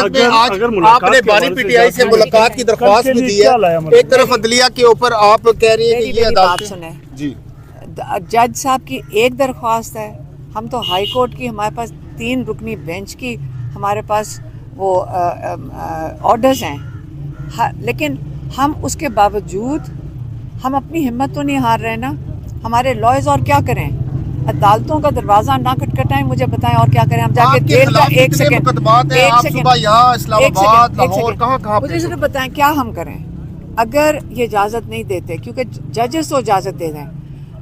عدالت میں آج آپ نے بانی پی ٹی آئی سے ملاقات کی درخواست بھی دی ہے، ایک طرف عدلیہ کے اوپر آپ کہہ رہی ہیں کہ یہ عدالت سنیں جی جج صاحب کی ایک درخواست ہے، ہم تو ہائی کورٹ کی ہمارے پاس 3 رکنی بینچ کی ہمارے پاس وہ آرڈرز ہیں، لیکن ہم اس کے باوجود ہم اپنی ہمت تو نہیں ہار رہے نا. ہمارے لائرز اور کیا کریں، عدالتوں کا دروازہ نہ کھٹکھٹائیں، مجھے بتائیں اور کیا کریں. ہم جا کے جیل کا ایک سیکنڈ مجھے صرف بتائیں کیا ہم کریں اگر یہ اجازت نہیں دیتے، کیونکہ ججز تو اجازت دے دیں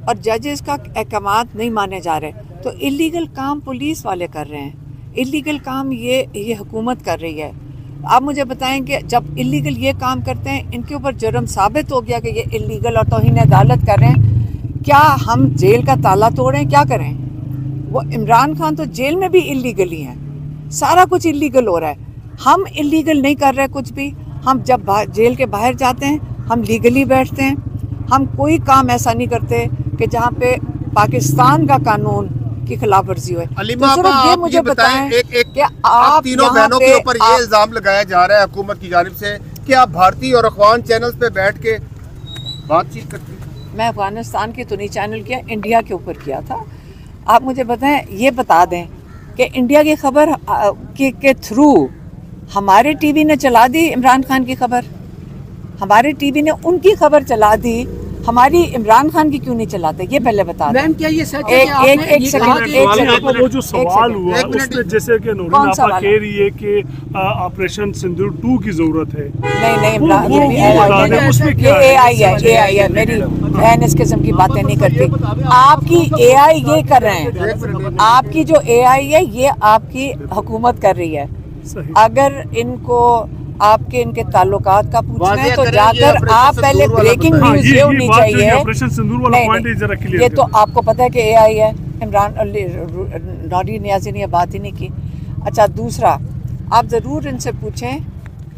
اور ججز کا احکامات نہیں مانے جا رہے، تو اللیگل کام پولیس والے کر رہے ہیں، اللیگل کام یہ حکومت کر رہی ہے. آپ مجھے بتائیں کہ جب اللیگل یہ کام کرتے ہیں، ان کے اوپر جرم ثابت ہو گیا کہ یہ اللیگل اور توہین عدالت کر رہے ہیں، کیا ہم جیل کا تالا توڑیں، کیا کریں؟ وہ عمران خان تو جیل میں بھی اللیگل ہی ہیں، سارا کچھ اللیگل ہو رہا ہے. ہم اللیگل نہیں کر رہے کچھ بھی. ہم جب جیل کے باہر جاتے ہیں ہم لیگلی بیٹھتے ہیں. ہم کوئی کام ایسا نہیں کرتے کہ جہاں پہ پاکستان کا قانون کی خلاف ورزی ہوئے. علیمہ آپا آپ یہ بتائیں کہ آپ تینوں بہنوں کے اوپر یہ الزام لگایا جا رہا ہے حکومت کی جانب سے کہ آپ بھارتی اور افغان چینلز پہ بیٹھ کے بات چیت کرتی ہیں. میں افغانستان کی تو نہیں چینل کیا، انڈیا کے اوپر کیا تھا. آپ مجھے بتائیں، یہ بتا دیں کہ انڈیا کی خبر کے تھرو ہمارے ٹی وی نے چلا دی عمران خان کی خبر، ہمارے ٹی وی نے ان کی خبر چلا دی، ہماری عمران خان کی کیوں نہیں چلاتے؟ یہ پہلے بتا دیں. میم کیا یہ سچ ہے کہ ایک سیکنڈ وہ جو سوال ہوا اس میں جیسے کہ نورین آپا کہہ رہی ہے کہ آپریشن سندور 2 کی ضرورت ہے. نہیں عمران یہ اے آئی ہے، میری بہن اس قسم کی باتیں نہیں کرتی. آپ کی اے آئی یہ کر رہے ہیں، آپ کی جو اے آئی ہے یہ آپ کی حکومت کر رہی ہے. اگر ان کو آپ کے ان کے تعلقات کا پوچھنا ہے تو جا کر آپ پہلے بریکنگ نیوز یہ ہونی چاہیے. یہ تو آپ کو پتہ ہے کہ اے آئی ہے. عمران نوری نیازی نے یہ بات ہی نہیں کی. اچھا دوسرا، آپ ضرور ان سے پوچھیں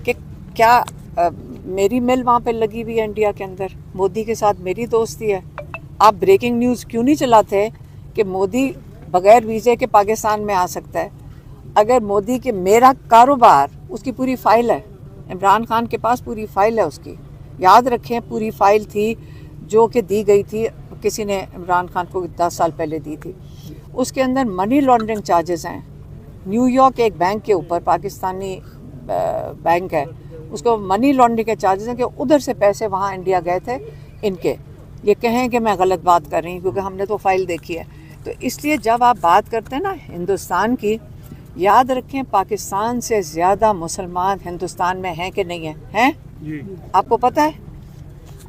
کہ کیا میری مل وہاں پہ لگی ہوئی ہے انڈیا کے اندر، مودی کے ساتھ میری دوستی ہے. آپ بریکنگ نیوز کیوں نہیں چلاتے کہ مودی بغیر ویزے کے پاکستان میں آ سکتا ہے؟ اگر مودی کے میرا کاروبار، اس کی پوری فائل ہے، عمران خان کے پاس پوری فائل ہے اس کی، یاد رکھیں پوری فائل تھی جو کہ دی گئی تھی، کسی نے عمران خان کو 10 سال پہلے دی تھی. اس کے اندر منی لانڈرنگ چارجز ہیں. نیو یارک ایک بینک کے اوپر، پاکستانی بینک ہے، اس کو منی لانڈرنگ کے چارجز ہیں کہ ادھر سے پیسے وہاں انڈیا گئے تھے ان کے. یہ کہیں کہ میں غلط بات کر رہی ہوں کیونکہ ہم نے تو فائل دیکھی ہے. تو اس لیے جب آپ بات کرتے ہیں نا ہندوستان کی، یاد رکھیں پاکستان سے زیادہ مسلمان ہندوستان میں ہیں کہ نہیں ہیں؟ آپ کو پتہ ہے؟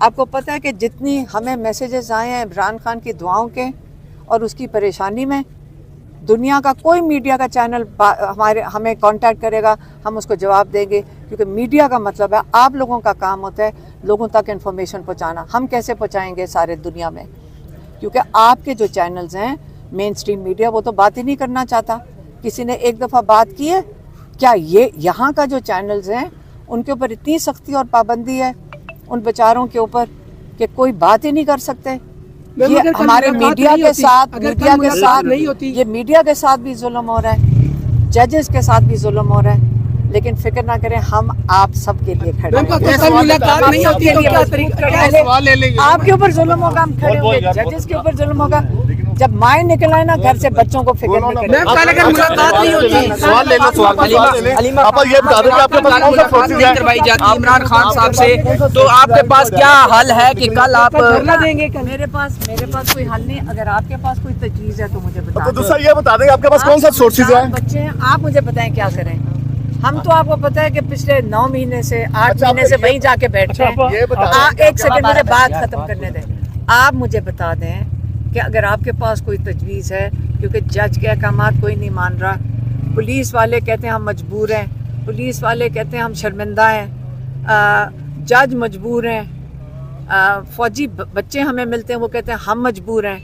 آپ کو پتہ ہے کہ جتنی ہمیں میسیجز آئے ہیں عمران خان کی دعاؤں کے اور اس کی پریشانی میں، دنیا کا کوئی میڈیا کا چینل ہمیں کانٹیکٹ کرے گا، ہم اس کو جواب دیں گے. کیونکہ میڈیا کا مطلب ہے آپ لوگوں کا کام ہوتا ہے لوگوں تک انفارمیشن پہنچانا. ہم کیسے پہنچائیں گے سارے دنیا میں؟ کیونکہ آپ کے جو چینلز ہیں مین اسٹریم میڈیا، وہ تو بات ہی نہیں کرنا چاہتا. کسی نے ایک دفعہ بات کی ہے کیا؟ یہ یہاں کا جو چینلز ہیں ان کے اوپر اتنی سختی اور پابندی ہے ان بیچاروں کے اوپر کہ کوئی بات ہی نہیں کر سکتے. یہ ہمارے میڈیا کے ساتھ یہ میڈیا کے ساتھ بھی ظلم ہو رہا ہے، ججز کے ساتھ بھی ظلم ہو رہا ہے. لیکن فکر نہ کریں، ہم آپ سب کے لیے کھڑے ہیں. آپ کے اوپر ظلم ہوگا، ہم کھڑے ہوں گے. ججز کے اوپر ظلم ہوگا، جب مائیں نکل آئے نا گھر سے بچوں کو فکر نہیں کریں. عمران خان صاحب سے تو آپ کے پاس کیا حل ہے کہ کل آپ دیں گے؟ میرے پاس کوئی حل نہیں. اگر آپ کے پاس کوئی تجویز ہے تو مجھے بتا دیں. دوسرا یہ بتا دیں آپ کے پاس کون سا سورسز ہیں؟ بچے ہیں، آپ مجھے بتائیں کیا کریں. ہم تو آپ کو پتہ ہے کہ پچھلے 9 مہینے سے 8 مہینے سے وہیں جا کے بیٹھے ہیں. ایک سیکنڈ مجھے بات ختم کرنے دیں. آپ مجھے بتا دیں کہ اگر آپ کے پاس کوئی تجویز ہے، کیونکہ جج کے احکامات کوئی نہیں مان رہا، پولیس والے کہتے ہیں ہم مجبور ہیں، پولیس والے کہتے ہیں ہم شرمندہ ہیں، جج مجبور ہیں، فوجی بچے ہمیں ملتے ہیں وہ کہتے ہیں ہم مجبور ہیں.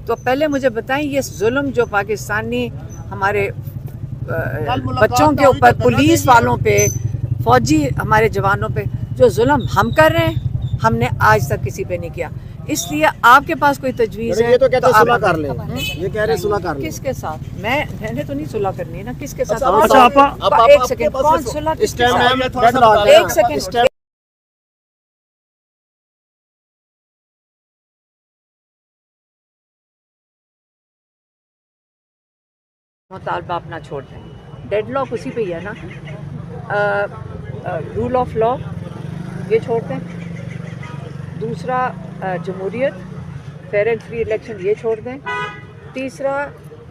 تو پہلے مجھے بتائیں یہ ظلم جو پاکستانی ہمارے بچوں کے اوپر، پولیس والوں پہ، فوجی ہمارے جوانوں پہ جو ظلم ہم کر رہے ہیں، ہم نے آج تک کسی پہ نہیں کیا. اس لیے آپ کے پاس کوئی تجویز ہے یہ تو کہتے ہیں آپ صلح کر لیں، یہ کہہ رہے ہیں صلح کر لیں. کس کے ساتھ؟ میں نے تو نہیں صلح کرنی ہے نا. کس کے ساتھ؟ اچھا ایک سیکنڈ، کون صلح کس کے ساتھ؟ ایک سیکنڈ. مطالبہ اپنا چھوڑ دیں. ڈیڈ لاک اسی پہ ہی ہے نا. رول آف لا یہ چھوڑ دیں. دوسرا جمہوریت، فیئر اینڈ فری الیکشن یہ چھوڑ دیں. تیسرا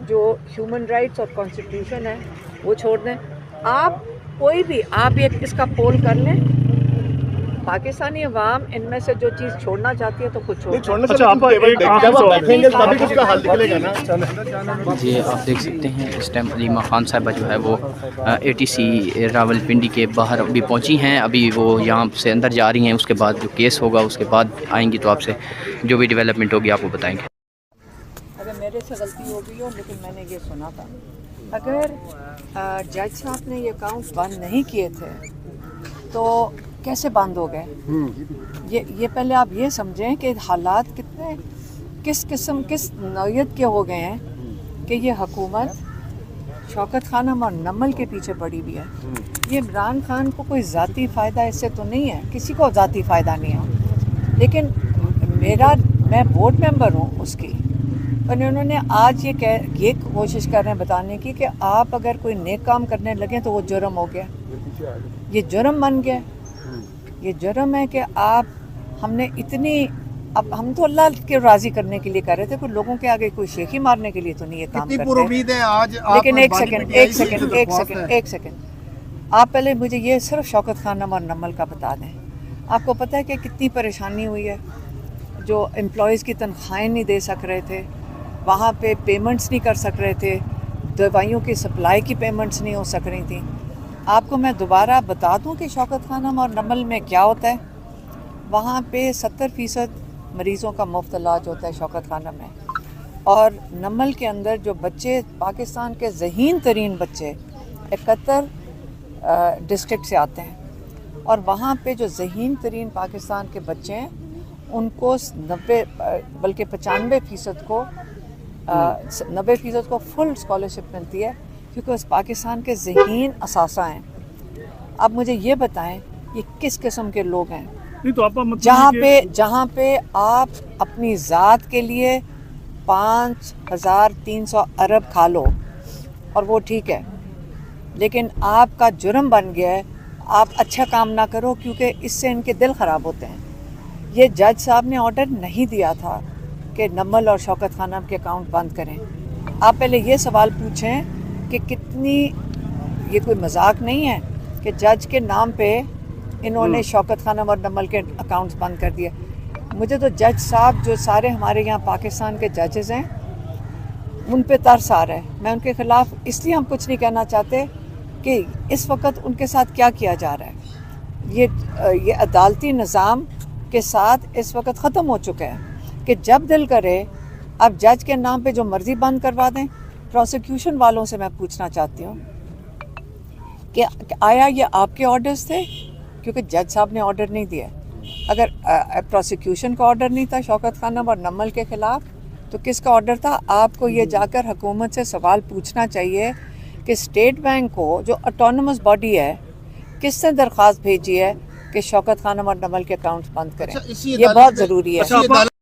جو ہیومن رائٹس اور کانسٹیٹیوشن ہے وہ چھوڑ دیں. آپ کوئی بھی آپ اس کا پول کر لیں. پاکستانی عوام ان میں سے جو چیز چھوڑنا چاہتی ہے تو خود چھوڑ. اچھا آپ جی آپ دیکھ سکتے ہیں اس ٹائم علیمہ خان صاحبہ جو ہے وہ ATC راول پنڈی کے باہر ابھی پہنچی ہیں. ابھی وہ یہاں سے اندر جا رہی ہیں. اس کے بعد جو کیس ہوگا اس کے بعد آئیں گی تو آپ سے جو بھی ڈیولپمنٹ ہوگی آپ کو بتائیں گے. اگر میرے سے غلطی ہو گئی ہو، لیکن میں نے یہ سنا تھا اگر جج صاحب نے یہ اکاؤنٹ بند نہیں کیے تھے تو کیسے بند ہو گئے؟ یہ پہلے آپ یہ سمجھیں کہ حالات کتنے کس نوعیت کے ہو گئے ہیں کہ یہ حکومت شوکت خانم اور نمل کے پیچھے پڑی ہوئی ہے. یہ عمران خان کو کوئی ذاتی فائدہ اس سے تو نہیں ہے، کسی کو ذاتی فائدہ نہیں ہے، لیکن میں بورڈ ممبر ہوں اس کی. اور انہوں نے آج یہ کوشش کر رہے ہیں بتانے کی کہ آپ اگر کوئی نیک کام کرنے لگیں تو وہ جرم ہو گیا. یہ جرم بن گیا. یہ جرم ہے کہ ہم نے اتنی، اب ہم تو اللہ کے راضی کرنے کے لیے کر رہے تھے، کوئی لوگوں کے آگے کوئی شیخی مارنے کے لیے تو نہیں یہ کام کرتے. لیکن ایک سیکنڈ آپ پہلے مجھے یہ صرف شوکت خانم اور نمل کا بتا دیں. آپ کو پتہ ہے کہ کتنی پریشانی ہوئی ہے. جو امپلائیز کی تنخواہیں نہیں دے سک رہے تھے، وہاں پہ پیمنٹس نہیں کر سک رہے تھے، دوائیوں کی سپلائی کی پیمنٹس نہیں ہو سک رہی تھیں. آپ کو میں دوبارہ بتا دوں کہ شوکت خانم اور نمل میں کیا ہوتا ہے. وہاں پہ 70% مریضوں کا مفت علاج ہوتا ہے شوکت خانم میں. اور نمل کے اندر جو بچے پاکستان کے ذہین ترین بچے 71 ڈسٹرکٹ سے آتے ہیں، اور وہاں پہ جو ذہین ترین پاکستان کے بچے ہیں ان کو 95% کو فل اسکالرشپ ملتی ہے، کیونکہ اس پاکستان کے ذہین اثاثہ ہیں. اب مجھے یہ بتائیں یہ کس قسم کے لوگ ہیں جہاں پہ آپ اپنی ذات کے لیے 5300 ارب کھا لو اور وہ ٹھیک ہے، لیکن آپ کا جرم بن گیا ہے آپ اچھا کام نہ کرو کیونکہ اس سے ان کے دل خراب ہوتے ہیں. یہ جج صاحب نے آرڈر نہیں دیا تھا کہ نمل اور شوکت خانم کے اکاؤنٹ بند کریں. آپ پہلے یہ سوال پوچھیں کہ کتنی، یہ کوئی مذاق نہیں ہے کہ جج کے نام پہ انہوں نے شوکت خانم اور نمل کے اکاؤنٹس بند کر دیے. مجھے تو جج صاحب جو سارے ہمارے یہاں پاکستان کے ججز ہیں ان پہ ترس آ رہا ہے. میں ان کے خلاف اس لیے ہم کچھ نہیں کہنا چاہتے کہ اس وقت ان کے ساتھ کیا جا رہا ہے. یہ عدالتی نظام کے ساتھ اس وقت ختم ہو چکا ہے کہ جب دل کرے اب جج کے نام پہ جو مرضی بند کروا دیں. پروسیکیوشن والوں سے میں پوچھنا چاہتی ہوں کہ آیا یہ آپ کے آرڈرز تھے؟ کیونکہ جج صاحب نے آرڈر نہیں دیا. اگر پروسیکیوشن کا آرڈر نہیں تھا شوکت خانم اور نمل کے خلاف تو کس کا آرڈر تھا؟ آپ کو یہ جا کر حکومت سے سوال پوچھنا چاہیے کہ اسٹیٹ بینک کو جو آٹونومس باڈی ہے کس نے درخواست بھیجی ہے کہ شوکت خانم اور نمل کے اکاؤنٹس بند کریں. یہ بہت ضروری ہے.